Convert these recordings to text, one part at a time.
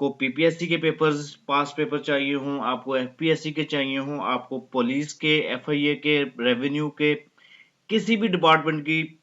आपको पीपीएससी के पेपर्स पास पेपर चाहिए हों, आपको एफपीएससी के चाहिए हों, आपको पुलिस के, एफआईए के, रेवेन्यू के, किसी भी डिपार्टमेंट की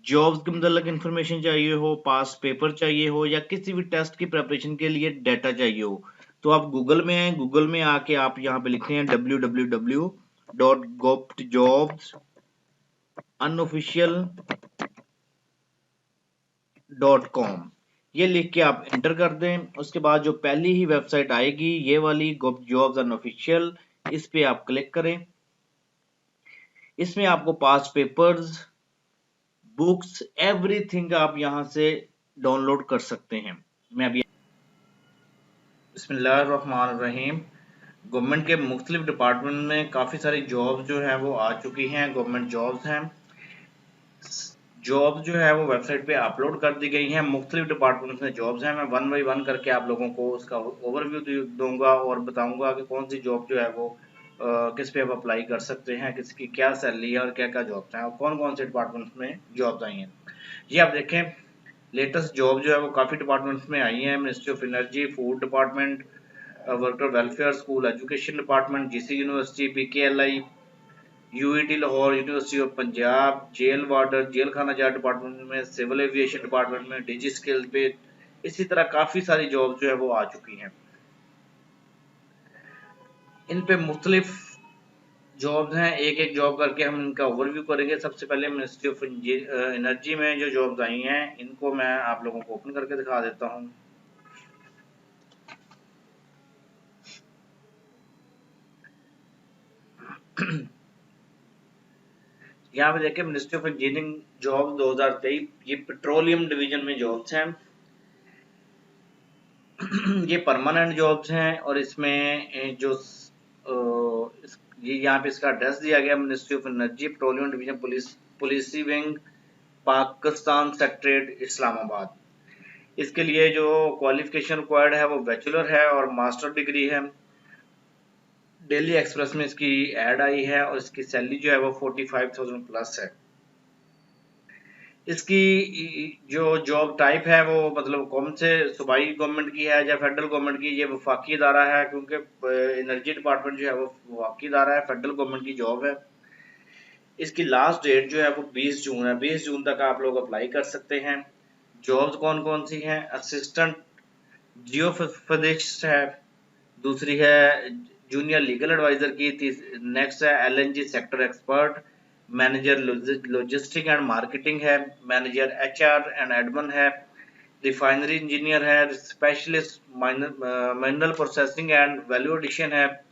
जॉब्स के मतलब इंफॉर्मेशन चाहिए हो, पास पेपर चाहिए हो, या किसी भी टेस्ट की प्रिपरेशन के लिए डाटा चाहिए हो, तो आप गूगल में हैं, गूगल में आके आप यहाँ पे लिखते हैं www.govtjobsunofficial.com। ये लिख के आप एंटर कर दें। उसके बाद जो पहली ही वेबसाइट आएगी ये वाली गव जॉब्स अनऑफिशियल, इस पे आप क्लिक करें। इसमें आपको पास पेपर्स, बुक्स, एवरीथिंग आप यहाँ से डाउनलोड कर सकते हैं। मैं अभी बिस्मिल्लाहिर्रहमानिर्रहीम। गवर्नमेंट के मुख्तलिफ डिपार्टमेंट में काफ़ी सारी जॉब्स जो है वो आ चुकी हैं, गवर्नमेंट जॉब्स हैं। जॉब जो है वो वेबसाइट पे अपलोड कर दी गई हैं, मुख्तलिफ डिपार्टमेंट्स में जॉब्स हैं। मैं वन बाई वन करके आप लोगों को उसका ओवरव्यू दूंगा और बताऊंगा कि कौन सी जॉब जो है वो किस पे आप अप्लाई कर सकते हैं, किसकी क्या सैलरी है और क्या क्या जॉब्स हैं और कौन कौन से डिपार्टमेंट्स में जॉब्स आई हैं। ये आप देखें, लेटेस्ट जॉब जो है वो काफ़ी डिपार्टमेंट्स में आई हैं। Ministry of energy, food department, worker welfare, school education department, GC university, PKLI, UET Lahore, university of Punjab, jail warder, jail खाना जार डिपार्टमेंट में, सिविल एविएशन डिपार्टमेंट में, डिजी स्किल पे, इसी तरह काफ़ी सारी जॉब जो है वो आ चुकी हैं। इन पे मुख्तलिफ जॉब्स हैं, एक एक जॉब करके हम इनका ओवरव्यू करेंगे। सबसे पहले मिनिस्ट्री ऑफ एनर्जी में जो जॉब्स आई हैं इनको मैं आप लोगों को ओपन करके दिखा देता हूँ। यहाँ पे देखिए, मिनिस्ट्री ऑफ इंजीनियरिंग जॉब 2023, ये पेट्रोलियम डिवीजन में जॉब्स हैं। ये परमानेंट जॉब्स हैं और इसमें जो ये यहाँ पे इसका एड्रेस दिया गया, ministry of energy, petroleum division, police wing, Pakistan secretariat, Islamabad. इसके लिए जो क्वालिफिकेशन रिक्वायर्ड है वो बैचलर है और मास्टर डिग्री है। डेली एक्सप्रेस में इसकी ऐड आई है और इसकी सैलरी जो है वो 45,000 प्लस है। इसकी जो जॉब टाइप है वो मतलब कौन से सूबाई गवर्नमेंट की है या फेडरल गवर्नमेंट की, ये वफाकी इदारा है, क्योंकि एनर्जी डिपार्टमेंट जो है वो वफाकी इदारा है, फेडरल गवर्नमेंट की जॉब है। इसकी लास्ट डेट जो है वो 20 जून है। 20 जून तक आप लोग अप्लाई कर सकते हैं। जॉब्स कौन कौन सी हैं? असिस्टेंट जियोफिजिस्ट है, दूसरी है जूनियर लीगल एडवाइजर की, नेक्स्ट है LNG sector expert, manager logistic and marketing है, मैनेजर एचआर एंड एडमिन है, रिफाइनरी इंजीनियर है, specialist mineral processing and value addition है,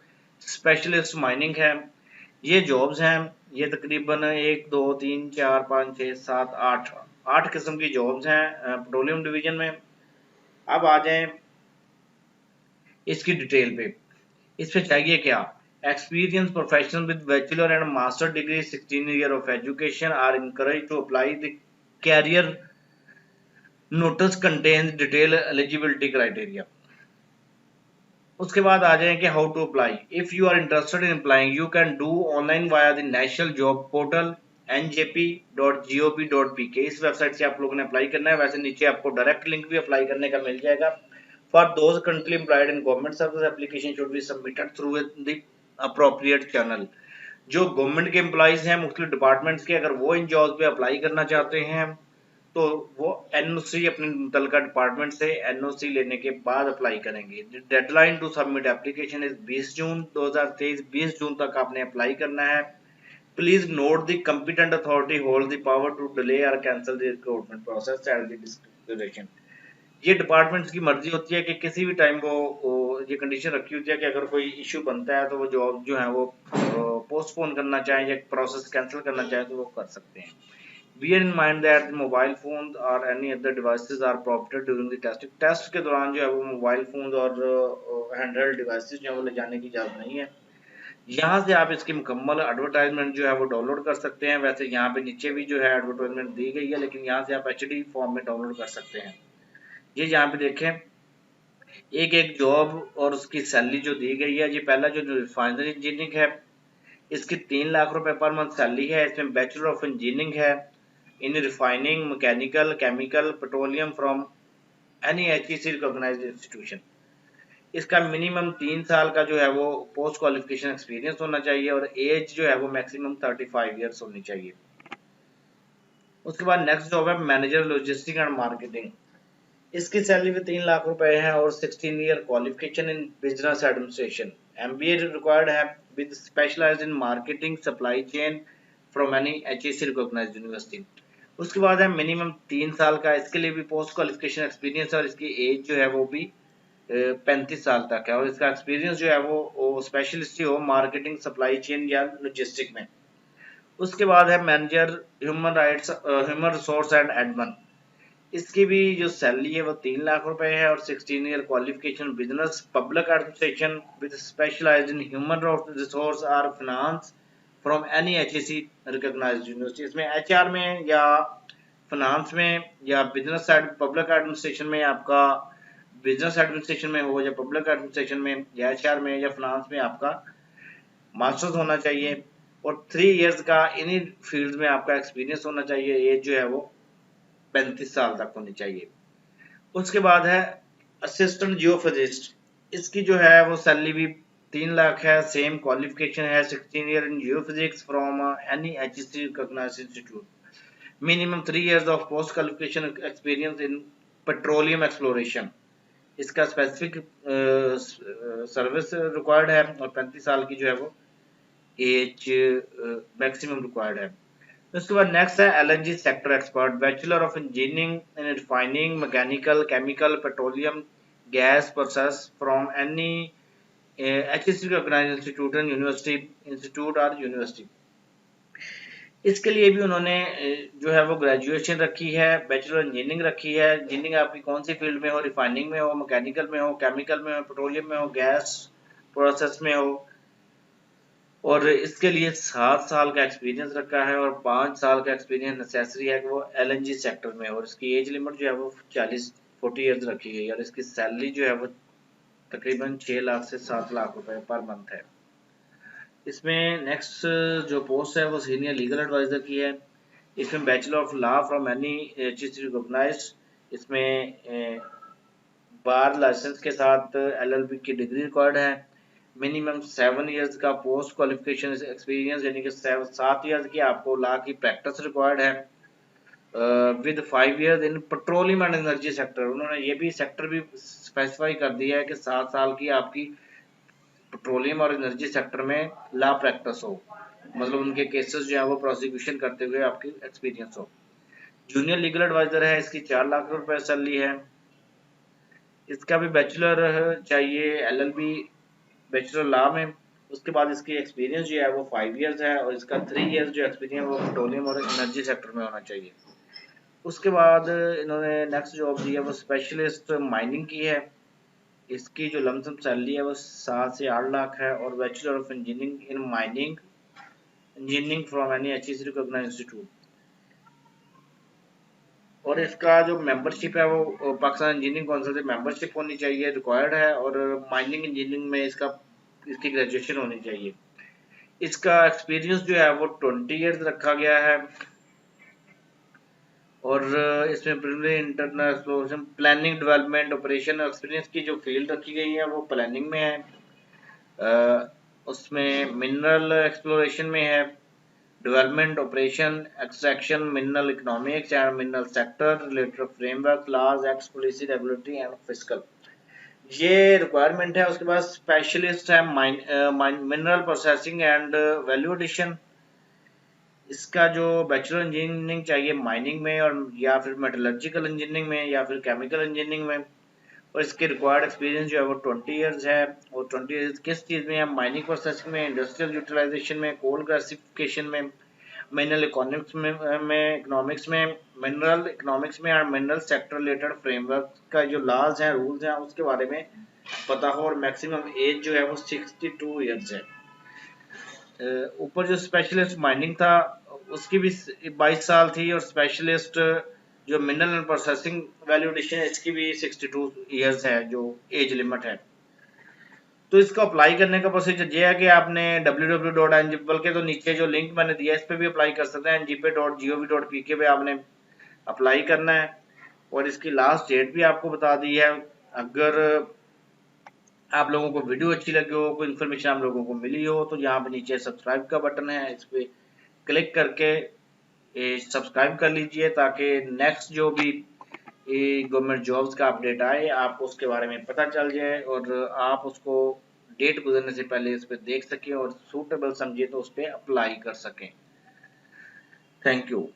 स्पेशलिस्ट माइनिंग है। ये जॉब्स हैं। ये तकरीबन 1 2 3 4 5 6 7 8 किस्म की जॉब्स हैं पेट्रोलियम डिवीजन में। अब आ जाएं इसकी डिटेल पे। इस पे चाहिए क्या? Experience professional with bachelor and master degree, 16 year of education are encourage to apply the career notice contents detail eligibility criteria. उसके बाद आ जाए कि how to apply. If you are interested in applying you can do online via the national job portal njp.gov.pk। इस website से आप लोगों ने अप्लाई करना है। वैसे नीचे आपको डायरेक्ट लिंक भी अप्लाई करने का मिल जाएगा। For those currently employed in government service, application should be submitted through the appropriate channel. जो गवर्नमेंट के एम्प्लॉयज हैं मुख्तलिफ डिपार्टमेंट्स के, अगर वो इन जॉब्स पे अप्लाई करना चाहते हैं तो वो एनओसी अपने मुतलका डिपार्टमेंट से एनओसी लेने के बाद अप्लाई करेंगे। Deadline to submit application is 20 June 2023। 20 जून तक आपने अप्लाई करना है। Please note the competent authority hold the power to delay और cancel the recruitment process at the description. ये डिपार्टमेंट्स की मर्जी होती है कि किसी भी टाइम वो ये कंडीशन रखी होती है कि अगर कोई इशू बनता है तो वो जॉब जो है वो पोस्टपोन करना चाहें या प्रोसेस कैंसिल करना चाहें तो वो कर सकते हैं। Bear in mind that mobile phones or any other devices are prohibited during the testing। Test के दौरान जो है वो मोबाइल फोन और हैंडहेल्ड डिवाइसेस जो है वो ले जाने की इजाज़त नहीं है। यहाँ से आप इसकी मुकम्मल एडवर्टाइजमेंट जो है वो डाउनलोड कर सकते हैं। वैसे यहाँ पे नीचे भी जो है एडवर्टाइजमेंट दी गई है, लेकिन यहाँ से आप एचडी फॉर्म में डाउनलोड कर सकते हैं। ये यहाँ पे देखें, एक एक जॉब और उसकी सैलरी जो दी गई है। ये पहला जो रिफाइनरी इंजीनियरिंग है, इसकी 3 लाख रुपए पर मंथ सैलरी है। इसमें बैचलर ऑफ इंजीनियरिंग है in refining, mechanical, chemical, petroleum from any HEC recognised institution. इसका मिनिमम 3 साल का जो है वो पोस्ट क्वालिफिकेशन एक्सपीरियंस होना चाहिए और एज जो है वो मैक्सिमम 35 ईयर्स होनी चाहिए। उसके बाद नेक्स्ट जॉब है मैनेजर लॉजिस्टिक एंड मार्केटिंग। इसकी सैलरी भी 3 लाख रुपए है और 16 year qualification in business administration, MBA required है with specialised in marketing supply chain from any HEC recognised university. उसके बाद है मिनिमम 3 साल का, इसके लिए भी पोस्ट क्वालिफिकेशन एक्सपीरियंस है और इसकी एज जो है वो भी 35 साल तक है और इसका एक्सपीरियंस जो है वो स्पेशलिस्ट ही हो मार्केटिंग सप्लाई चेन या लॉजिस्टिक में। उसके बाद है manager human resource and admin. इसकी भी जो सैलरी है वो 3 लाख रुपए है और 16 year qualification business public administration with specialised in human resource और finance from any HEC recognised university. इसमें एचआर में या फाइनेंस में या बिजनेस पब्लिक एडमिनिस्ट्रेशन में आपका बिजनेस एडमिनिस्ट्रेशन में हो या पब्लिक एडमिनिस्ट्रेशन में या एचआर में या फाइनेंस में आपका मास्टर्स होना चाहिए और 3 इयर्स का इन्हीं फील्ड में आपका एक्सपीरियंस होना चाहिए। एज जो है वो 35 साल तक होनी चाहिए। उसके बाद है असिस्टेंट जियोफिजिस्ट। इसकी जो है वो सैलरी भी 3 लाख है, सेम क्वालिफिकेशन है 16 year in geophysics from any HEC recognised institute, minimum 3 years of post qualification experience in petroleum exploration. इसका स्पेसिफिक सर्विस रिक्वायर्ड है और 35 साल की जो है वो एज मैक्सिमम रिक्वायर्ड है। उसके बाद नेक्स्ट है LNG sector expert, bachelor of engineering in refining mechanical chemical petroleum gas process from any HEC recognised institute and university institute और यूनिवर्सिटी। इसके लिए भी उन्होंने जो है वो ग्रेजुएशन रखी है, बैचलर इंजीनियरिंग रखी है। इंजीनियरिंग आपकी कौन सी फील्ड में हो, रिफाइनिंग में हो, मैकेनिकल में हो, केमिकल में हो, पेट्रोलियम में हो, गैस प्रोसेस में हो, और इसके लिए 7 साल का एक्सपीरियंस रखा है और 5 साल का एक्सपीरियंस नेसेसरी है कि वो एलएनजी सेक्टर में, और इसकी एज लिमिट जो है वो 40 ईयर्स रखी गई है और इसकी सैलरी जो है वो तकरीबन 6 लाख से 7 लाख रुपए पर मंथ है। इसमें नेक्स्ट जो पोस्ट है वो सीनियर लीगल एडवाइजर की है। इसमें bachelor of law from any HEC recognised, इसमें बार लाइसेंस के साथ एलएलबी की डिग्री रिक्वायर्ड है। मिनिमम 7 इयर्स का पोस्ट क्वालिफिकेशन एक्सपीरियंस यानी कि 7 इयर्स की आपको लॉ की प्रैक्टिस रिक्वायर्ड है with 5 years in petroleum and energy sector. उन्होंने ये भी सेक्टर भी स्पेसिफाई कर दिया है कि 7 साल की आपकी पेट्रोलियम और एनर्जी सेक्टर में लॉ प्रैक्टिस हो, मतलब उनके केसेस जो है वो प्रोसिक्यूशन करते हुए आपकी एक्सपीरियंस हो। जूनियर लीगल एडवाइजर है, इसकी 4 लाख रुपए सैलरी है। इसका भी बैचलर चाहिए एलएलबी बैचलर लॉ में। उसके बाद इसकी एक्सपीरियंस जो है वो 5 इयर्स है और इसका 3 इयर्स जो एक्सपीरियंस वो पेट्रोलियम और एनर्जी सेक्टर में होना चाहिए। उसके बाद इन्होंने नेक्स्ट जॉब दी है वो स्पेशलिस्ट माइनिंग की है। इसकी जो लमसम सैलरी है वो 7 से 8 लाख है और bachelor of engineering in mining engineering from any HEC recognised institute. और इसका जो मेंबरशिप है वो पाकिस्तान इंजीनियरिंग काउंसिल से मेंबरशिप होनी चाहिए, रिक्वायर्ड है, और माइनिंग इंजीनियरिंग में इसकी ग्रेजुएशन होनी चाहिए। इसका एक्सपीरियंस जो है वो 20 इयर्स रखा गया है और इसमें preliminary internal exploration planning development operation experience की जो फील्ड रखी गई है वो प्लानिंग में है। उसमें मिनरल एक्सप्लोरेशन में है, development operation extraction mineral economics and mineral sector related framework laws act policy regulatory and fiscal, ये रिक्वायरमेंट है। उसके बाद स्पेशलिस्ट है mineral processing and value addition. इसका जो बैचलर इंजीनियरिंग चाहिए माइनिंग में और या फिर मेटलर्जिकल इंजीनियरिंग में या फिर केमिकल इंजीनियरिंग में, और इसके रिक्वायर्ड एक्सपीरियंस जो है वो 20 इयर्स है। और 20 इयर्स किस चीज़ में है, माइनिंग प्रोसेसिंग में, इंडस्ट्रियल यूटिलाइजेशन में, कोल गैसिफिकेशन में, मिनरल इकोनॉमिक्स में, मिनरल इकोनॉमिक्स में और मिनरल सेक्टर रिलेटेड फ्रेमवर्क का जो लॉज हैं रूल्स हैं उसके बारे में पता हो, और मैक्सिमम एज जो है वो 62 इयर्स है। ऊपर जो स्पेशलिस्ट माइनिंग था उसकी भी 22 साल थी और स्पेशलिस्ट जो मिनरल प्रोसेसिंग वैल्यू एडिशन है इसकी भी 62 इयर्स है जो एज लिमिट है। तो इसको अप्लाई करने का प्रोसीजर ये है कि आपने www.ng बल्कि तो नीचे जो लिंक मैंने दिया है इस पे भी अप्लाई कर सकते हैं, ngp.gov.pk पे आपने अप्लाई करना है और इसकी लास्ट डेट भी आपको बता दी है। अगर आप लोगों को वीडियो अच्छी लगी हो, कोई इन्फॉर्मेशन आप लोगों को मिली हो, तो यहाँ पे नीचे सब्सक्राइब का बटन है, इस पे क्लिक करके सब्सक्राइब कर लीजिए, ताकि नेक्स्ट जो भी गवर्नमेंट जॉब्स का अपडेट आए आपको उसके बारे में पता चल जाए और आप उसको डेट गुजरने से पहले इस पे देख सकें और सूटेबल समझे तो उस पर अप्लाई कर सकें। Thank you.